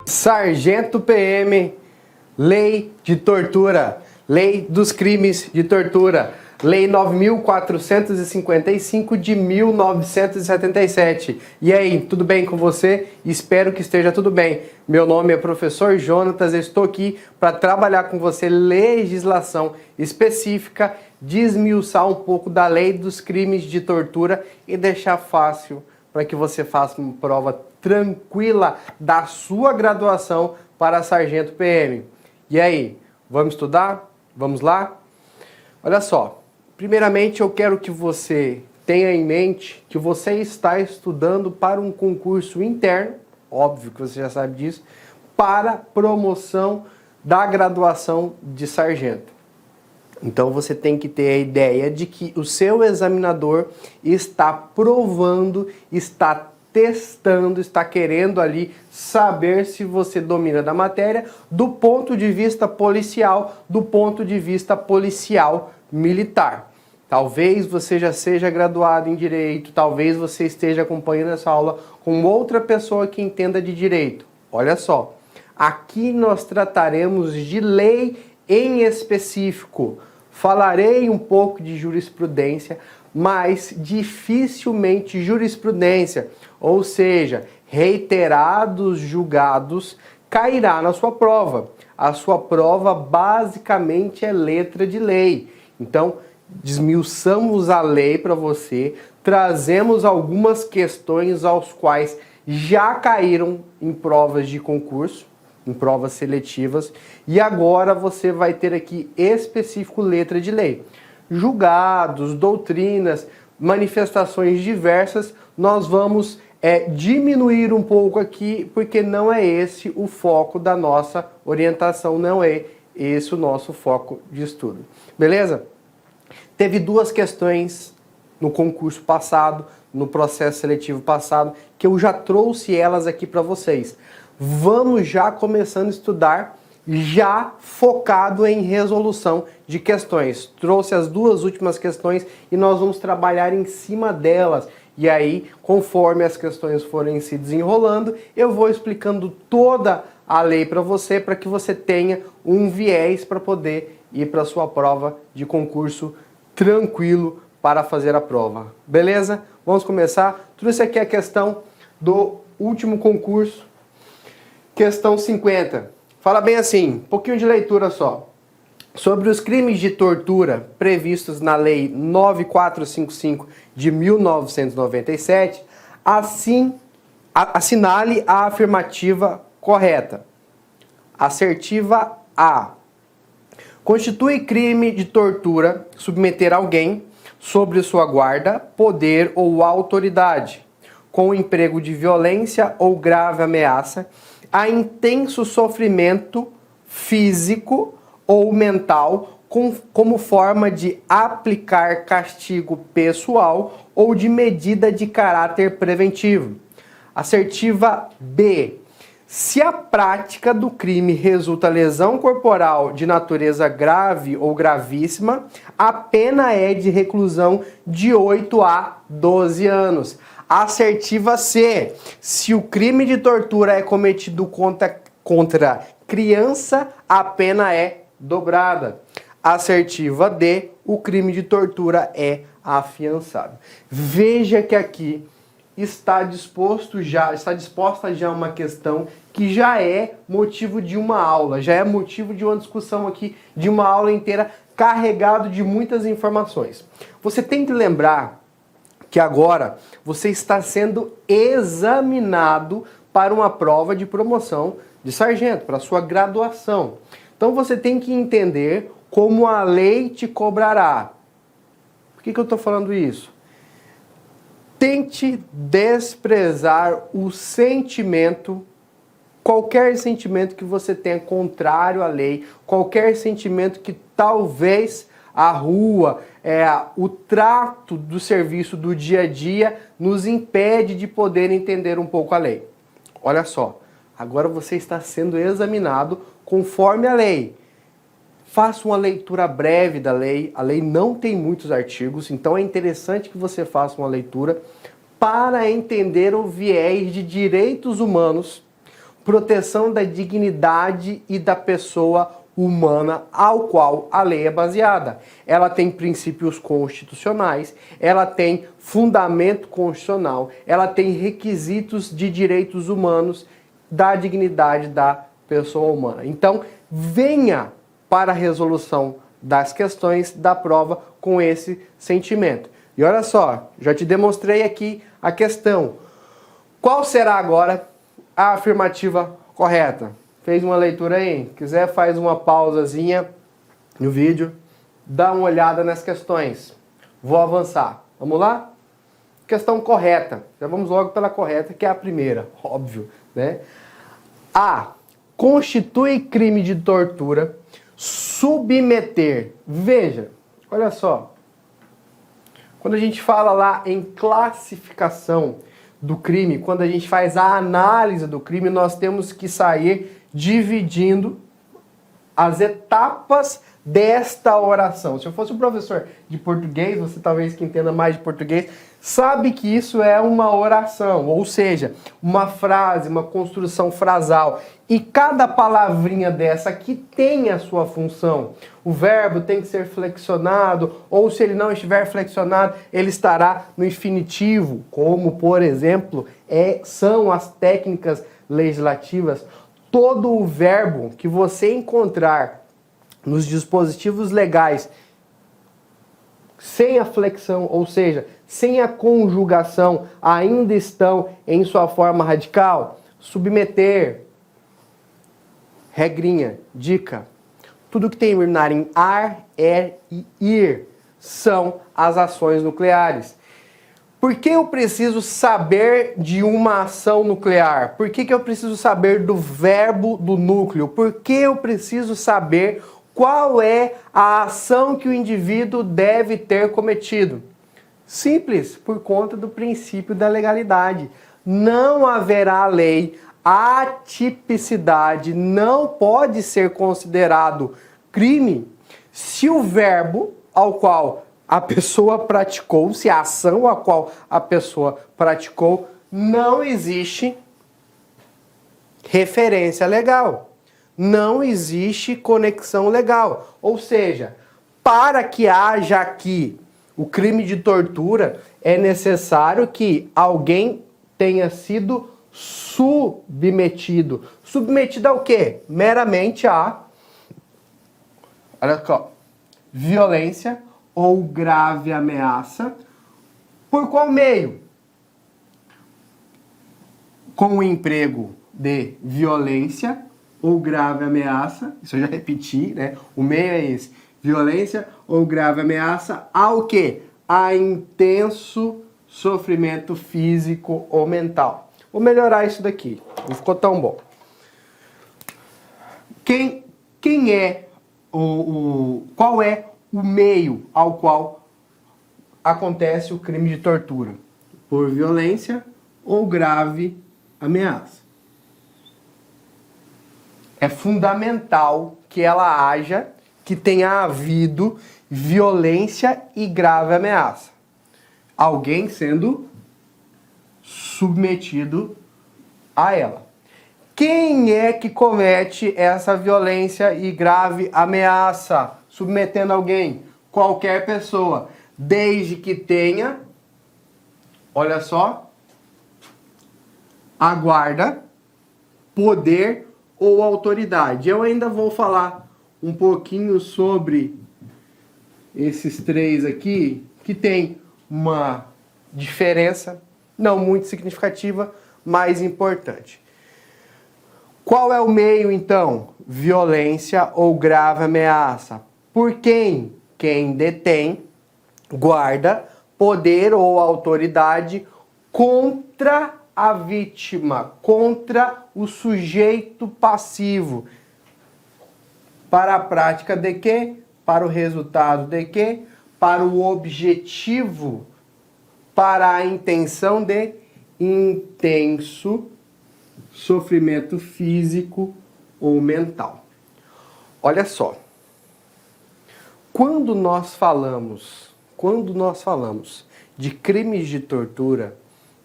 Sargento PM, Lei de Tortura, Lei dos Crimes de Tortura, Lei 9.455 de 1977. E aí, tudo bem com você? Espero que esteja tudo bem. Meu nome é Professor Jonatas, estou aqui para trabalhar com você legislação específica, desmiuçar um pouco da Lei dos Crimes de Tortura e deixar fácil para que você faça uma prova tranquila da sua graduação para Sargento PM. E aí, vamos estudar? Vamos lá? Olha só, primeiramente eu quero que você tenha em mente que você está estudando para um concurso interno, óbvio que você já sabe disso, para promoção da graduação de sargento. Então você tem que ter a ideia de que o seu examinador está provando, está testando, está querendo ali saber se você domina da matéria do ponto de vista policial, do ponto de vista policial militar. Talvez você já seja graduado em Direito, talvez você esteja acompanhando essa aula com outra pessoa que entenda de Direito. Olha só, aqui nós trataremos de lei em específico. Falarei um pouco de jurisprudência, mas dificilmente jurisprudência, ou seja, reiterados julgados, cairá na sua prova. A sua prova basicamente é letra de lei. Então, desmiuçamos a lei para você, trazemos algumas questões aos quais já caíram em provas de concurso, em provas seletivas, e agora você vai ter aqui específico letra de lei. Julgados, doutrinas, manifestações diversas, nós vamos diminuir um pouco aqui, porque não é esse o foco da nossa orientação, não é esse o nosso foco de estudo. Beleza? Teve duas questões no concurso passado, no processo seletivo passado, que eu já trouxe elas aqui para vocês. Vamos já começando a estudar, já focado em resolução de questões. Trouxe as duas últimas questões e nós vamos trabalhar em cima delas. E aí, conforme as questões forem se desenrolando, eu vou explicando toda a lei para você que você tenha um viés para poder ir para a sua prova de concurso tranquilo para fazer a prova. Beleza? Vamos começar. Trouxe aqui a questão do último concurso. Questão 50. Fala bem assim, um pouquinho de leitura só. Sobre os crimes de tortura previstos na Lei 9455 de 1997, assinale a afirmativa correta. Assertiva A. Constitui crime de tortura submeter alguém sobre sua guarda, poder ou autoridade, com o emprego de violência ou grave ameaça, a intenso sofrimento físico ou mental como forma de aplicar castigo pessoal ou de medida de caráter preventivo. Assertiva B. Se a prática do crime resulta lesão corporal de natureza grave ou gravíssima, a pena é de reclusão de 8 a 12 anos. Assertiva C. Se o crime de tortura é cometido contra criança, a pena é dobrada. Assertiva D. O crime de tortura é afiançado. Veja que aqui está disposta já uma questão que já é motivo de uma aula, já é motivo de uma discussão aqui, de uma aula inteira carregado de muitas informações. Você tem que lembrar que agora você está sendo examinado para uma prova de promoção de sargento, para a sua graduação. Então você tem que entender como a lei te cobrará. Por que eu estou falando isso? Tente desprezar o sentimento, qualquer sentimento que você tenha contrário à lei, qualquer sentimento que talvez a rua, o trato do serviço do dia a dia nos impede de poder entender um pouco a lei. Olha só, agora você está sendo examinado conforme a lei. Faça uma leitura breve da lei. A lei não tem muitos artigos, então é interessante que você faça uma leitura para entender o viés de direitos humanos proteção da dignidade e da pessoa humana ao qual a lei é baseada. Ela tem princípios constitucionais, ela tem fundamento constitucional, ela tem requisitos de direitos humanos da dignidade da pessoa humana. Então, venha para a resolução das questões da prova com esse sentimento. E olha só, já te demonstrei aqui a questão. Qual será agora a afirmativa correta? Fez uma leitura aí? Quiser, faz uma pausazinha no vídeo, dá uma olhada nas questões. Vou avançar. Vamos lá? Questão correta. Já vamos logo pela correta, que é a primeira, óbvio, né? A. Constitui crime de tortura submeter. Veja, olha só. Quando a gente fala lá em classificação do crime, quando a gente faz a análise do crime, nós temos que sair dividindo as etapas desta oração. Se eu fosse um professor de português, você talvez que entenda mais de português, sabe que isso é uma oração, ou seja, uma frase, uma construção frasal. E cada palavrinha dessa aqui tem a sua função. O verbo tem que ser flexionado, ou se ele não estiver flexionado, ele estará no infinitivo, como, por exemplo, são as técnicas legislativas. Todo o verbo que você encontrar nos dispositivos legais sem a flexão, ou seja, sem a conjugação, ainda estão em sua forma radical. Submeter, regrinha, dica. Tudo que terminar em ar, e ir são as ações nucleares. Por que eu preciso saber de uma ação nuclear? Por que eu preciso saber do verbo do núcleo? Por que eu preciso saber qual é a ação que o indivíduo deve ter cometido? Simples, por conta do princípio da legalidade. Não haverá lei, a atipicidade não pode ser considerado crime se o verbo ao qual a pessoa praticou, se a ação a qual a pessoa praticou, não existe referência legal. Não existe conexão legal. Ou seja, para que haja aqui o crime de tortura, é necessário que alguém tenha sido submetido. Submetido ao quê? Meramente a, olha só, violência ou grave ameaça. Por qual meio? Com o emprego de violência ou grave ameaça. Isso eu já repeti, né? O meio é esse. Violência ou grave ameaça ao quê? A intenso sofrimento físico ou mental. Vou melhorar isso daqui. Não ficou tão bom. Quem é qual é o meio ao qual acontece o crime de tortura? Por violência ou grave ameaça. É fundamental que ela haja, que tenha havido violência e grave ameaça. Alguém sendo submetido a ela. Quem é que comete essa violência e grave ameaça? Submetendo alguém? Qualquer pessoa. Desde que tenha, olha só, a guarda, poder ou autoridade. Eu ainda vou falar um pouquinho sobre esses três aqui, que tem uma diferença não muito significativa, mas importante. Qual é o meio, então? Violência ou grave ameaça. Por quem? Quem detém, guarda, poder ou autoridade contra a vítima, contra o sujeito passivo. Para a prática de quê? Para o resultado de quê? Para o objetivo, para a intenção de intenso sofrimento físico ou mental. Olha só. Quando nós falamos de crimes de tortura,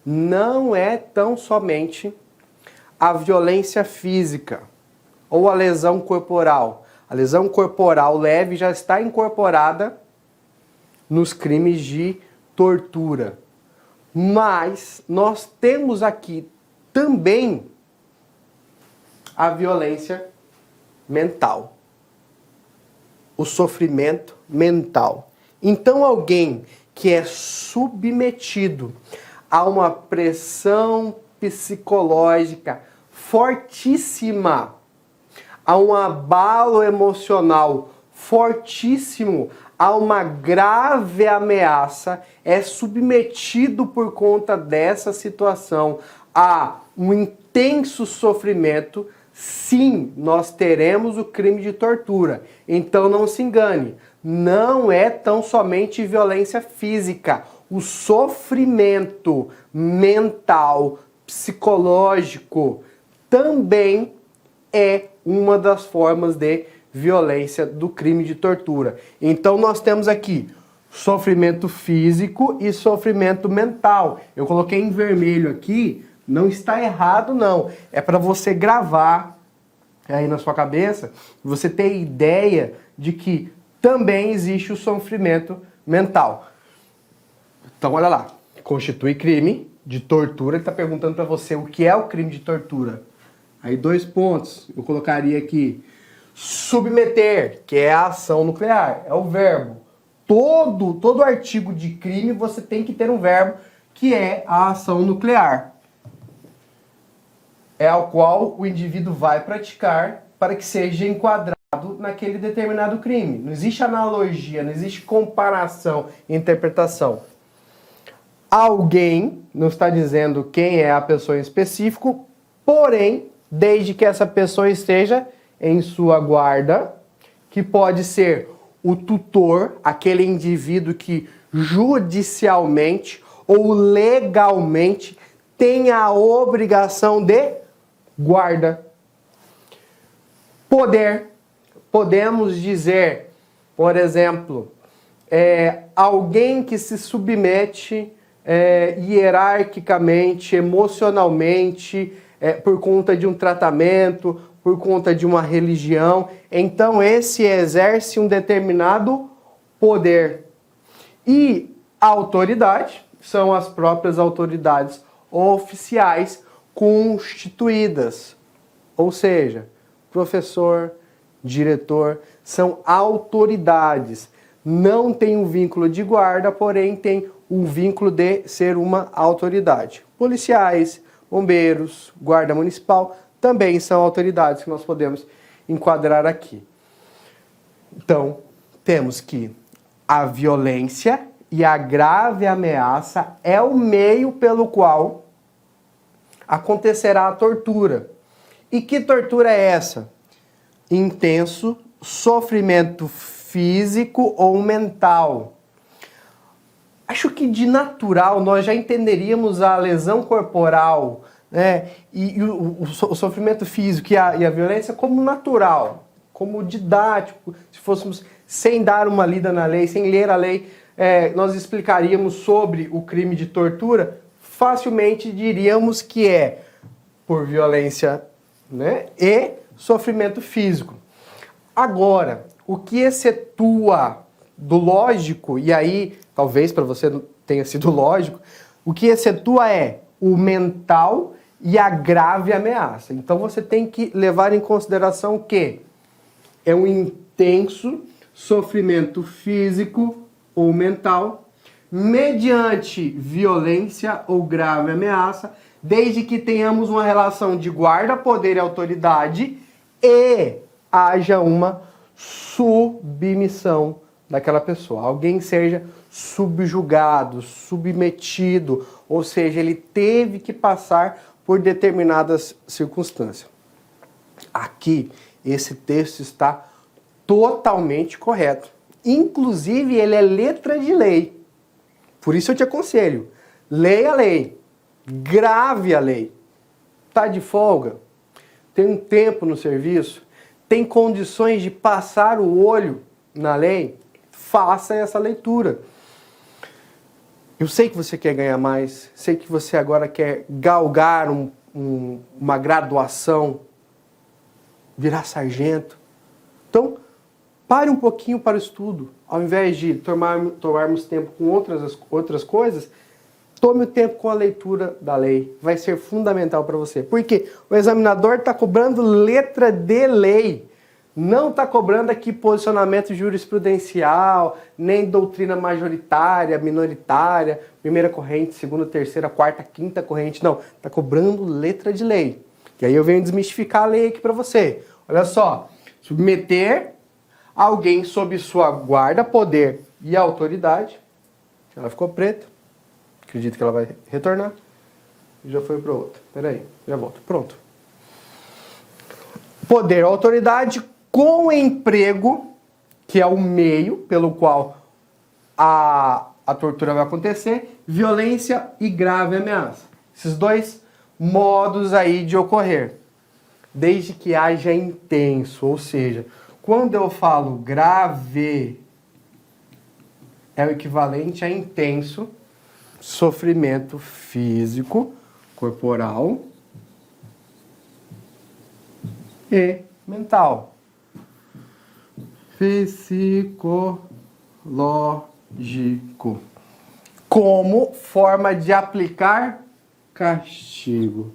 não é tão somente a violência física ou a lesão corporal. A lesão corporal leve já está incorporada nos crimes de tortura. Mas nós temos aqui também a violência mental, o sofrimento mental. Então, alguém que é submetido a uma pressão psicológica fortíssima, a um abalo emocional fortíssimo, a uma grave ameaça, é submetido por conta dessa situação a um intenso sofrimento, sim, nós teremos o crime de tortura. Então não se engane, não é tão somente violência física. O sofrimento mental, psicológico, também é uma das formas de violência do crime de tortura. Então nós temos aqui sofrimento físico e sofrimento mental. Eu coloquei em vermelho aqui, não está errado não. É para você gravar aí na sua cabeça, você ter ideia de que também existe o sofrimento mental. Então olha lá, constitui crime de tortura. Ele está perguntando para você o que é o crime de tortura. Aí 2 pontos, eu colocaria aqui. Submeter, que é a ação nuclear, é o verbo. Todo artigo de crime você tem que ter um verbo, que é a ação nuclear. É ao qual o indivíduo vai praticar para que seja enquadrado naquele determinado crime. Não existe analogia, não existe comparação e interpretação. Alguém, não está dizendo quem é a pessoa em específico, porém, desde que essa pessoa esteja em sua guarda, que pode ser o tutor, aquele indivíduo que judicialmente ou legalmente tem a obrigação de guarda. Poder. Podemos dizer, por exemplo, alguém que se submete hierarquicamente, emocionalmente, por conta de um tratamento, por conta de uma religião. Então esse exerce um determinado poder. E a autoridade são as próprias autoridades oficiais constituídas. Ou seja, professor, diretor, são autoridades. Não tem um vínculo de guarda, porém tem um vínculo de ser uma autoridade. Policiais, bombeiros, guarda municipal, também são autoridades que nós podemos enquadrar aqui. Então, temos que a violência e a grave ameaça é o meio pelo qual acontecerá a tortura. E que tortura é essa? Intenso sofrimento físico ou mental. Acho que de natural nós já entenderíamos a lesão corporal, né, e o sofrimento físico e a violência como natural, como didático. Se fôssemos sem dar uma lida na lei, sem ler a lei, nós explicaríamos sobre o crime de tortura, facilmente diríamos que é por violência, né, e sofrimento físico. Agora, o que excetua do lógico, e aí talvez para você não tenha sido lógico, o que excetua é o mental e a grave ameaça. Então você tem que levar em consideração que é um intenso sofrimento físico ou mental mediante violência ou grave ameaça, desde que tenhamos uma relação de guarda, poder e autoridade e haja uma submissão daquela pessoa. Alguém seja subjugado, submetido, ou seja, ele teve que passar por determinadas circunstâncias. Aqui, esse texto está totalmente correto. Inclusive, ele é letra de lei. Por isso eu te aconselho, leia a lei, grave a lei. Está de folga? Tem um tempo no serviço? Tem condições de passar o olho na lei? Faça essa leitura. Eu sei que você quer ganhar mais, sei que você agora quer galgar uma graduação, virar sargento. Então, pare um pouquinho para o estudo. Ao invés de tomarmos tempo com outras coisas, tome o tempo com a leitura da lei. Vai ser fundamental para você. Porque o examinador está cobrando letra de lei. Não está cobrando aqui posicionamento jurisprudencial, nem doutrina majoritária, minoritária, primeira corrente, segunda, terceira, quarta, quinta corrente. Não, está cobrando letra de lei. E aí eu venho desmistificar a lei aqui para você. Olha só, submeter alguém sob sua guarda, poder e autoridade. Ela ficou preta. Acredito que ela vai retornar. E já foi para outra. Peraí, já volto. Pronto. Poder, autoridade com emprego, que é o meio pelo qual a tortura vai acontecer, violência e grave ameaça. Esses dois modos aí de ocorrer. Desde que haja intenso, ou seja, quando eu falo grave, é o equivalente a intenso sofrimento físico, corporal e mental. Psicológico. Como forma de aplicar castigo.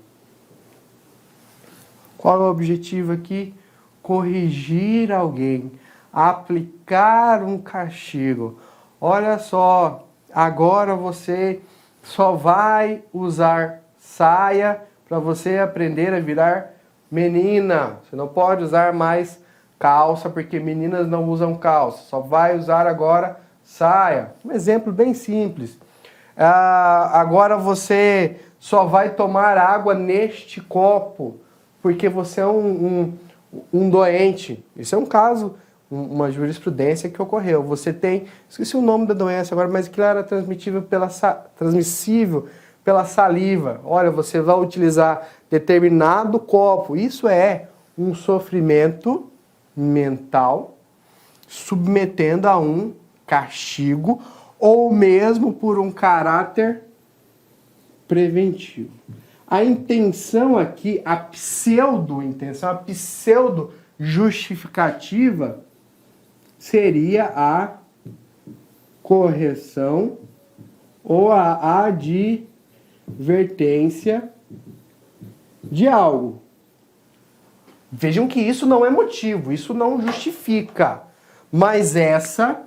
Qual é o objetivo aqui? Corrigir alguém, aplicar um castigo. Olha só, agora você só vai usar saia para você aprender a virar menina. Você não pode usar mais calça, porque meninas não usam calça. Só vai usar agora saia. Um exemplo bem simples. Agora você só vai tomar água neste copo, porque você é um doente. Isso é um caso, uma jurisprudência que ocorreu. Você tem, esqueci o nome da doença agora, mas que era transmissível pela saliva. Olha, você vai utilizar determinado copo. Isso é um sofrimento mental, submetendo a um castigo, ou mesmo por um caráter preventivo. A intenção aqui, a pseudo-intenção, a pseudo-justificativa seria a correção ou a advertência de algo. Vejam que isso não é motivo, isso não justifica. Mas essa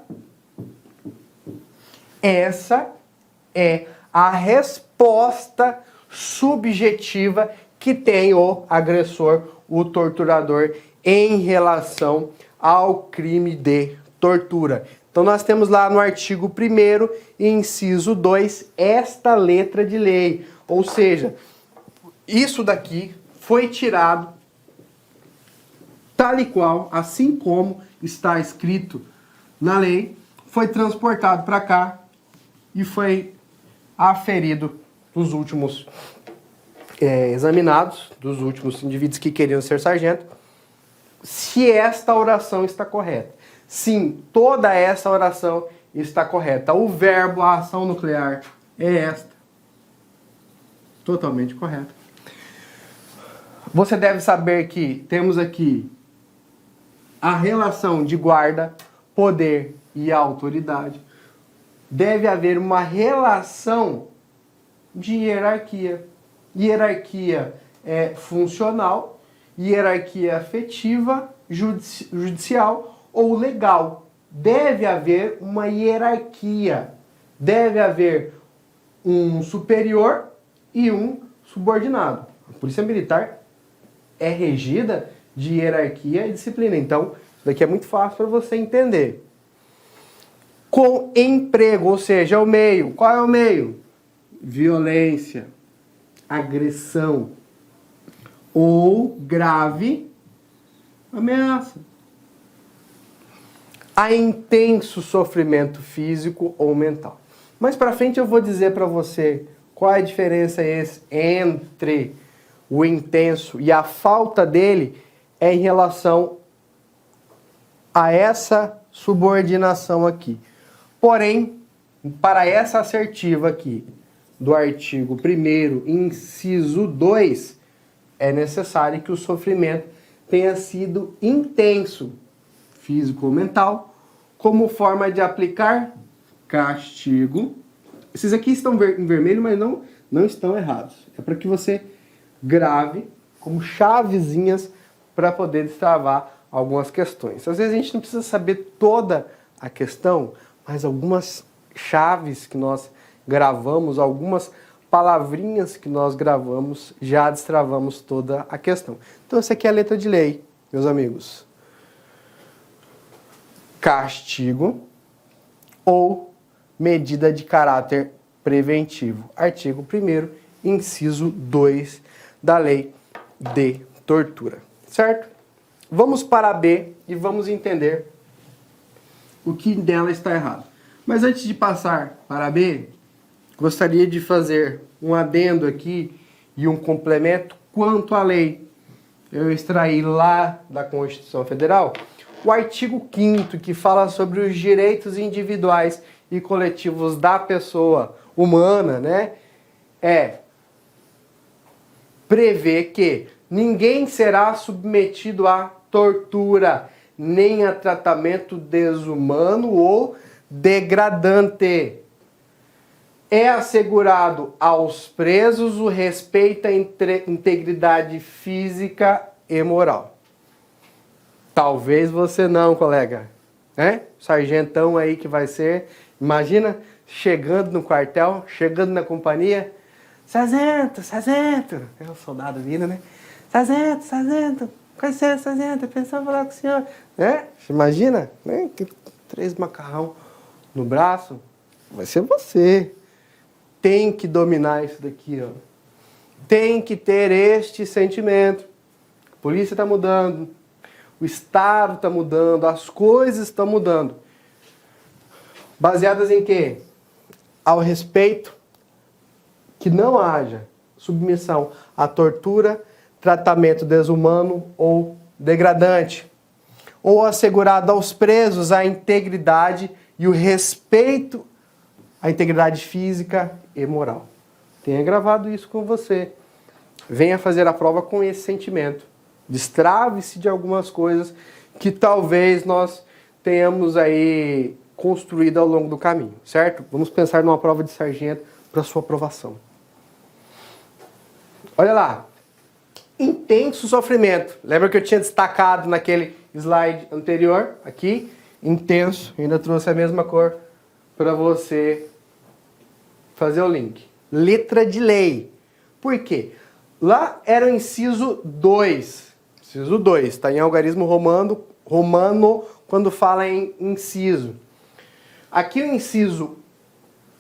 é a resposta subjetiva que tem o agressor, o torturador, em relação ao crime de tortura. Então nós temos lá no artigo 1º, inciso 2, esta letra de lei. Ou seja, isso daqui foi tirado tal e qual, assim como está escrito na lei, foi transportado para cá e foi aferido dos últimos examinados, dos últimos indivíduos que queriam ser sargento, se esta oração está correta. Sim, toda essa oração está correta. O verbo, a ação nuclear, é esta. Totalmente correta. Você deve saber que temos aqui a relação de guarda, poder e autoridade. Deve haver uma relação de hierarquia. Hierarquia funcional, hierarquia afetiva, judicial ou legal. Deve haver uma hierarquia. Deve haver um superior e um subordinado. A Polícia Militar é regida de hierarquia e disciplina. Então, isso daqui é muito fácil para você entender. Com emprego, ou seja, o meio. Qual é o meio? Violência, agressão ou grave ameaça. A intenso sofrimento físico ou mental. Mais para frente eu vou dizer para você qual é a diferença entre o intenso e a falta dele em relação a essa subordinação aqui. Porém, para essa assertiva aqui do artigo 1º, inciso 2, é necessário que o sofrimento tenha sido intenso, físico ou mental, como forma de aplicar castigo. Esses aqui estão em vermelho, mas não estão errados. É para que você grave como chavezinhas para poder destravar algumas questões. Às vezes a gente não precisa saber toda a questão, mas algumas chaves que nós gravamos, algumas palavrinhas que nós gravamos, já destravamos toda a questão. Então essa aqui é a letra de lei, meus amigos. Castigo ou medida de caráter preventivo. Artigo 1º, inciso 2 da lei de tortura. Certo? Vamos para a B e vamos entender o que dela está errado. Mas antes de passar para a B, gostaria de fazer um adendo aqui e um complemento quanto à lei. Eu extraí lá da Constituição Federal o artigo 5º, que fala sobre os direitos individuais e coletivos da pessoa humana, né? Prevê que ninguém será submetido a tortura, nem a tratamento desumano ou degradante. É assegurado aos presos o respeito à integridade física e moral. Talvez você não, colega. Sargentão aí que vai ser. Imagina chegando no quartel, chegando na companhia. Sargento, sargento. É o soldado vindo, né? Sargento, sargento. Com licença, sargento. Pensando em falar com o senhor. Imagina, né? 3 macarrão no braço. Vai ser você. Tem que dominar isso daqui, ó. Tem que ter este sentimento. A polícia está mudando. O Estado está mudando. As coisas estão mudando. Baseadas em quê? Ao respeito que não haja submissão à tortura, tratamento desumano ou degradante. Ou assegurado aos presos a integridade e o respeito à integridade física e moral. Tenha gravado isso com você. Venha fazer a prova com esse sentimento. Destrave-se de algumas coisas que talvez nós tenhamos aí construído ao longo do caminho, certo? Vamos pensar numa prova de sargento para sua aprovação. Olha lá. Intenso sofrimento. Lembra que eu tinha destacado naquele slide anterior? Aqui, intenso. Ainda trouxe a mesma cor para você fazer o link. Letra de lei. Por quê? Lá era o inciso 2. Inciso 2. Está em algarismo romano quando fala em inciso. Aqui o inciso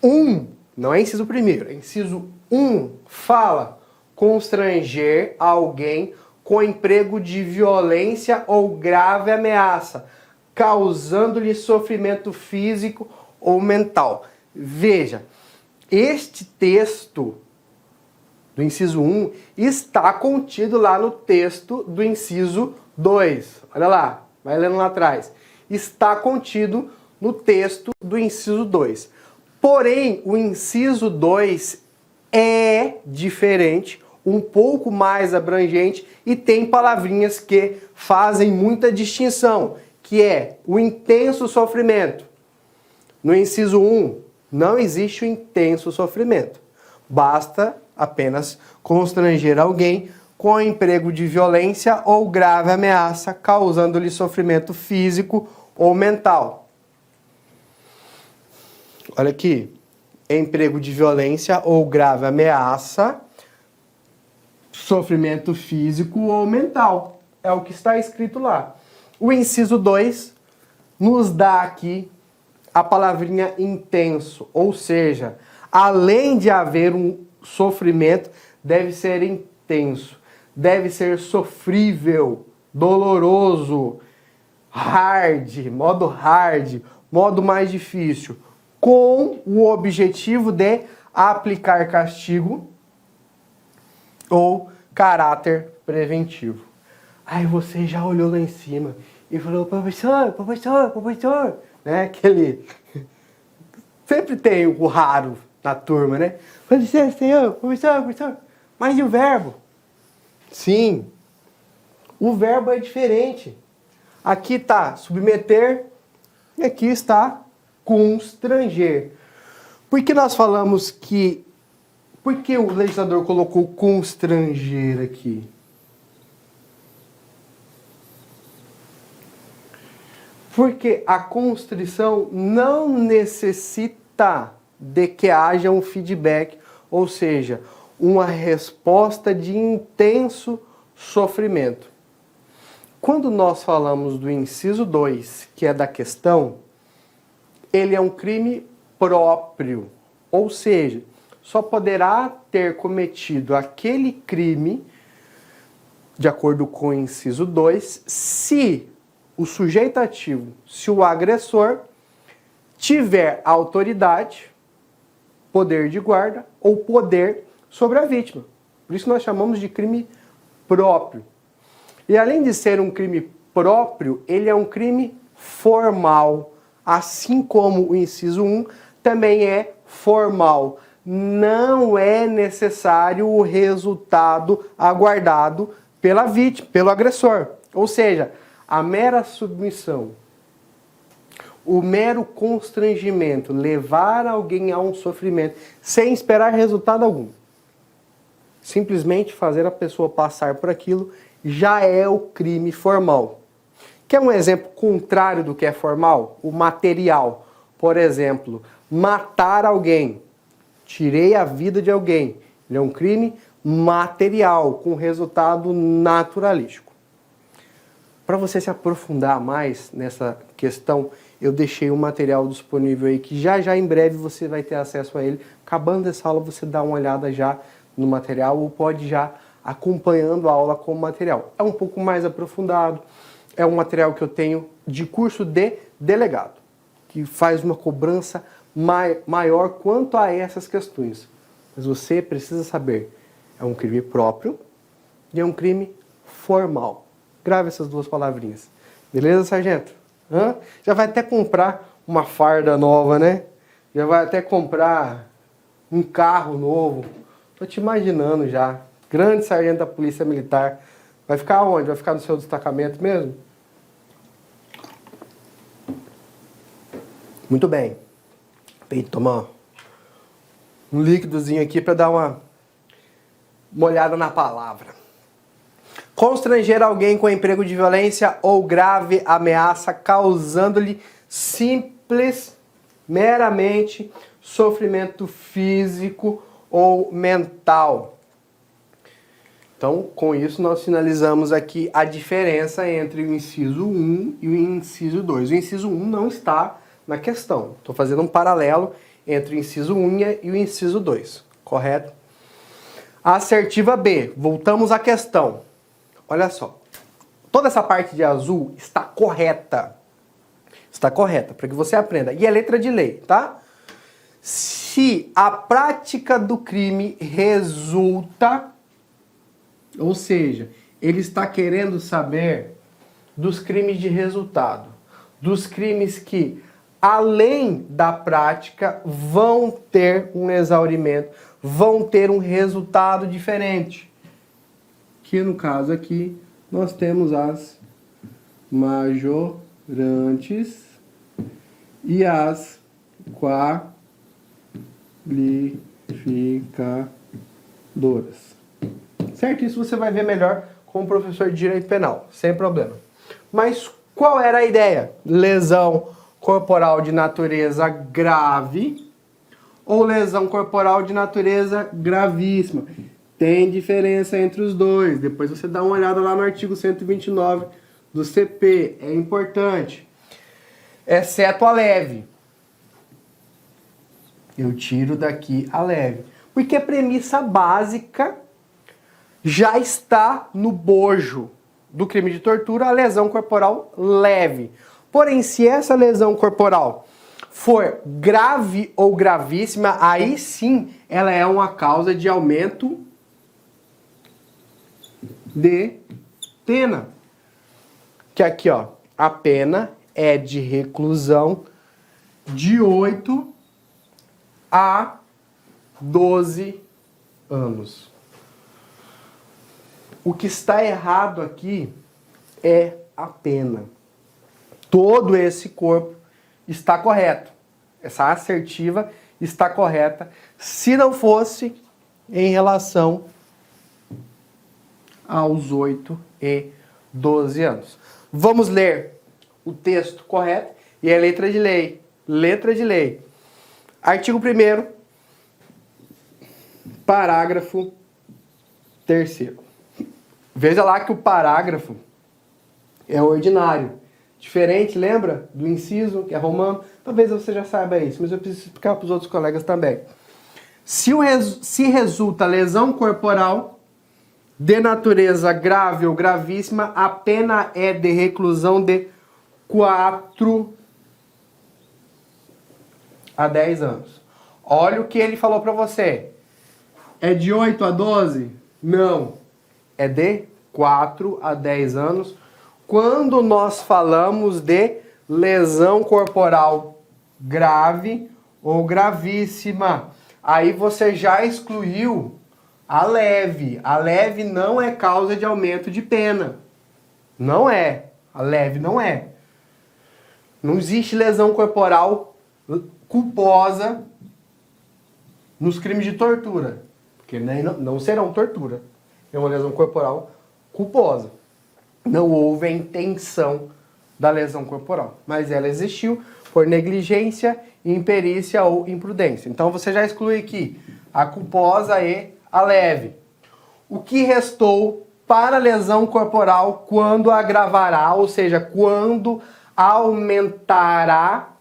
1, não é inciso 1º, é inciso 1, fala constranger alguém com emprego de violência ou grave ameaça, causando-lhe sofrimento físico ou mental. Veja, este texto do inciso 1 está contido lá no texto do inciso 2. Olha lá, vai lendo lá atrás. Está contido no texto do inciso 2. Porém, o inciso 2 é diferente, um pouco mais abrangente e tem palavrinhas que fazem muita distinção, que é o intenso sofrimento. No inciso 1, não existe o intenso sofrimento. Basta apenas constranger alguém com emprego de violência ou grave ameaça, causando-lhe sofrimento físico ou mental. Olha aqui. Emprego de violência ou grave ameaça, sofrimento físico ou mental. É o que está escrito lá. O inciso 2 nos dá aqui a palavrinha intenso, ou seja, além de haver um sofrimento, deve ser intenso, deve ser sofrível, doloroso, hard, modo mais difícil, com o objetivo de aplicar castigo ou caráter preventivo. Aí você já olhou lá em cima e falou, professor, né? Aquele... Sempre tem o raro na turma, né? Com licença, senhor, professor, mas e o verbo? Sim. O verbo é diferente. Aqui está submeter e aqui está constranger. Por que nós falamos que... Por que o legislador colocou constranger aqui? Porque a constrição não necessita de que haja um feedback, ou seja, uma resposta de intenso sofrimento. Quando nós falamos do inciso 2, que é da questão, ele é um crime próprio, ou seja, só poderá ter cometido aquele crime, de acordo com o inciso 2, se o sujeito ativo, se o agressor tiver autoridade, poder de guarda ou poder sobre a vítima. Por isso nós chamamos de crime próprio. E além de ser um crime próprio, ele é um crime formal, assim como o inciso 1 também é formal. Não é necessário o resultado aguardado pela vítima, pelo agressor. Ou seja, a mera submissão, o mero constrangimento, levar alguém a um sofrimento sem esperar resultado algum, simplesmente fazer a pessoa passar por aquilo, já é o crime formal. Quer um exemplo contrário do que é formal? O material. Por exemplo, matar alguém. Tirei a vida de alguém. Ele é um crime material, com resultado naturalístico. Para você se aprofundar mais nessa questão, eu deixei um material disponível aí que já em breve você vai ter acesso a ele. Acabando essa aula, você dá uma olhada já no material ou pode já acompanhando a aula com o material. É um pouco mais aprofundado, é um material que eu tenho de curso de delegado, que faz uma cobrança maior quanto a essas questões. Mas você precisa saber, é um crime próprio e é um crime formal. Grave essas duas palavrinhas. Beleza, sargento? Hã? Já vai até comprar uma farda nova, né? Já vai até comprar um carro novo. Tô te imaginando já. Grande sargento da Polícia Militar. Vai ficar onde? Vai ficar no seu destacamento mesmo? Muito bem. Tem que tomar um líquidozinho aqui para dar uma olhada na palavra. Constranger alguém com emprego de violência ou grave ameaça, causando-lhe simples, meramente, sofrimento físico ou mental. Então, com isso, nós finalizamos aqui a diferença entre o inciso 1 e o inciso 2. O inciso 1 não está na questão. Estou fazendo um paralelo entre o inciso 1 e o inciso 2. Correto? A assertiva B. Voltamos à questão. Olha só. Toda essa parte de azul está correta. Está correta, para que você aprenda. E é letra de lei, tá? Se a prática do crime resulta... Ou seja, ele está querendo saber dos crimes de resultado. Dos crimes que, além da prática, vão ter um exaurimento, vão ter um resultado diferente. Que no caso aqui, nós temos as majorantes e as qualificadoras. Certo? Isso você vai ver melhor com o professor de Direito Penal, sem problema. Mas qual era a ideia? Lesão corporal de natureza grave ou lesão corporal de natureza gravíssima. Tem diferença entre os dois. Depois você dá uma olhada lá no artigo 129 do CP. É importante. Exceto a leve. Eu tiro daqui a leve. Porque a premissa básica já está no bojo do crime de tortura, a lesão corporal leve. Porém, se essa lesão corporal for grave ou gravíssima, aí sim ela é uma causa de aumento de pena. Que aqui, ó, a pena é de reclusão de 8 a 12 anos. O que está errado aqui é a pena. Todo esse corpo está correto. Essa assertiva está correta, se não fosse em relação aos 8 e 12 anos. Vamos ler o texto correto e a letra de lei. Letra de lei. Artigo 1º, parágrafo 3º. Veja lá que o parágrafo é ordinário. Diferente, lembra? Do inciso, que é romano. Talvez você já saiba isso, mas eu preciso explicar para os outros colegas também. Se resulta lesão corporal de natureza grave ou gravíssima, a pena é de reclusão de 4 a 10 anos. Olha o que ele falou para você. É de 8 a 12? Não. É de 4 a 10 anos quando nós falamos de lesão corporal grave ou gravíssima. Aí você já excluiu a leve. A leve não é causa de aumento de pena. Não é. A leve não é. Não existe lesão corporal culposa nos crimes de tortura. Porque não serão tortura. É uma lesão corporal culposa. Não houve a intenção da lesão corporal. Mas ela existiu por negligência, imperícia ou imprudência. Então você já exclui aqui a culposa e a leve. O que restou para a lesão corporal quando agravará, ou seja, quando aumentará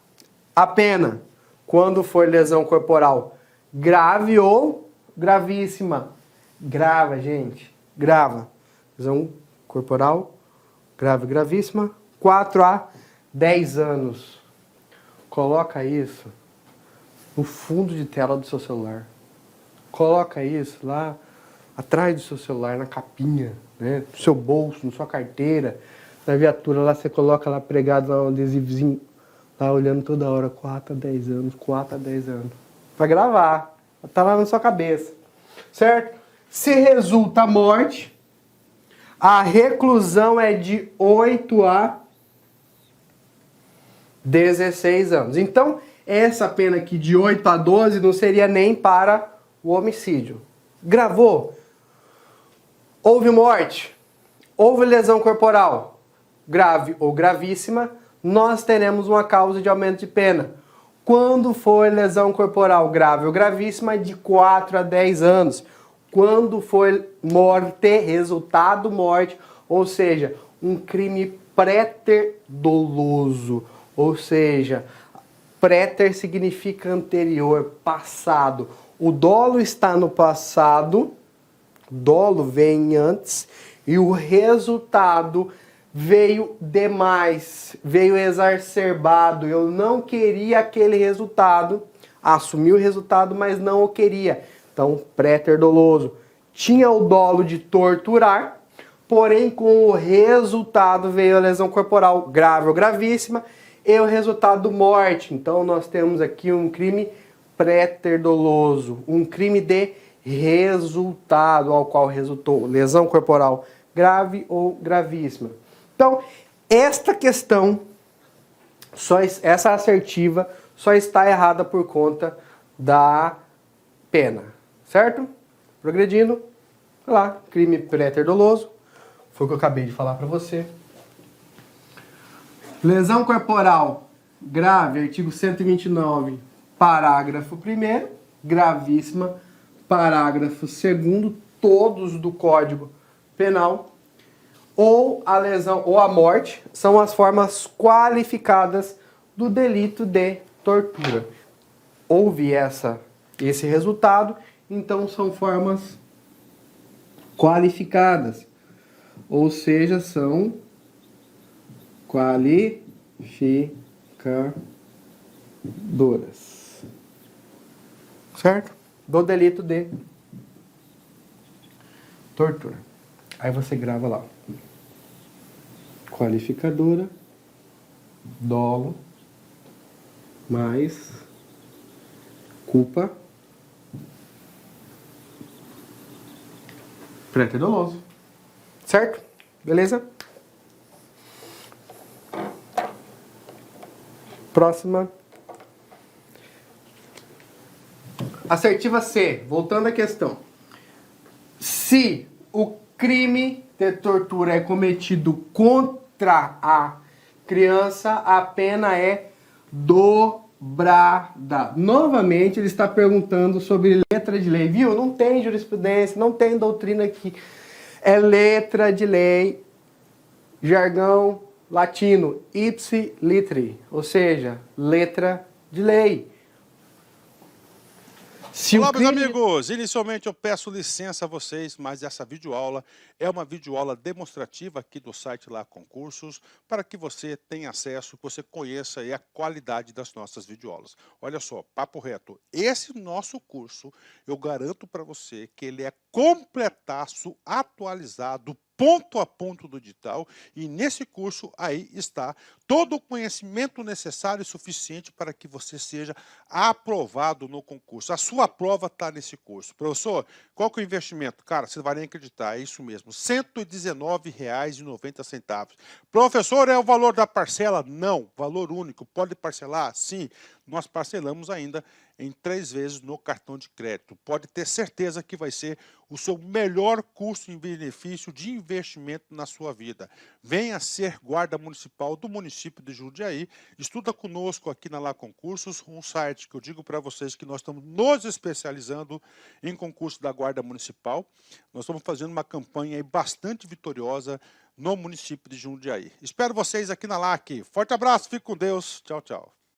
a pena? Quando for lesão corporal grave ou gravíssima? Grava, gente. Grava. Lesão corporal grave, gravíssima. 4 a 10 anos. Coloca isso no fundo de tela do seu celular. Coloca isso lá atrás do seu celular, na capinha, né? No seu bolso, na sua carteira, na viatura. Lá você coloca lá pregado lá um adesivozinho, lá olhando toda hora. 4 a 10 anos, 4 a 10 anos. Vai gravar. Tá lá na sua cabeça. Certo? Se resulta a morte, a reclusão é de 8 a 16 anos. Então, essa pena aqui de 8 a 12 não seria nem para o homicídio. Gravou? Houve morte? Houve lesão corporal grave ou gravíssima? Nós teremos uma causa de aumento de pena. Quando for lesão corporal grave ou gravíssima, de 4 a 10 anos. Quando for morte, resultado morte, ou seja, um crime préter doloso. Ou seja, préter significa anterior, passado. O dolo está no passado, dolo vem antes, e o resultado veio demais, veio exacerbado. Eu não queria aquele resultado, assumi o resultado, mas não o queria. Então, préter doloso. Tinha o dolo de torturar, porém com o resultado veio a lesão corporal grave ou gravíssima e o resultado morte. Então, nós temos aqui um crime préter doloso, um crime de resultado ao qual resultou lesão corporal grave ou gravíssima. Então, esta questão, essa assertiva, só está errada por conta da pena, certo? Progredindo, lá, crime préter doloso, foi o que eu acabei de falar para você. Lesão corporal grave, artigo 129, parágrafo 1º, gravíssima, parágrafo 2º, todos do Código Penal, ou a lesão ou a morte são as formas qualificadas do delito de tortura. Houve esse resultado, então são formas qualificadas, ou seja, são qualificadoras, certo? Do delito de tortura. Aí você grava lá. Qualificadora, dolo, mais culpa, préter doloso. Certo? Beleza? Próxima. Assertiva C, voltando à questão. Se o crime de tortura é cometido contra a criança, a pena é dobrada. Novamente, ele está perguntando sobre letra de lei. Viu? Não tem jurisprudência, não tem doutrina aqui. É letra de lei, jargão latino, ipsi literi, ou seja, letra de lei. Olá, meus amigos! Inicialmente eu peço licença a vocês, mas essa videoaula é uma videoaula demonstrativa aqui do site Lá Concursos, para que você tenha acesso, que você conheça aí a qualidade das nossas videoaulas. Olha só, papo reto, esse nosso curso, eu garanto para você que ele é completaço, atualizado, ponto a ponto do digital, e nesse curso aí está todo o conhecimento necessário e suficiente para que você seja aprovado no concurso. A sua prova está nesse curso. Professor, qual que é o investimento? Cara, você não vai nem acreditar, é isso mesmo, R$ 119,90. Professor, é o valor da parcela? Não, valor único. Pode parcelar? Sim. Nós parcelamos ainda em 3 vezes no cartão de crédito. Pode ter certeza que vai ser o seu melhor custo em benefício de investimento na sua vida. Venha ser guarda municipal do município de Jundiaí. Estuda conosco aqui na Lá Concursos, um site que eu digo para vocês que nós estamos nos especializando em concurso da guarda municipal. Nós estamos fazendo uma campanha aí bastante vitoriosa no município de Jundiaí. Espero vocês aqui na LAC. Forte abraço, fique com Deus. Tchau, tchau.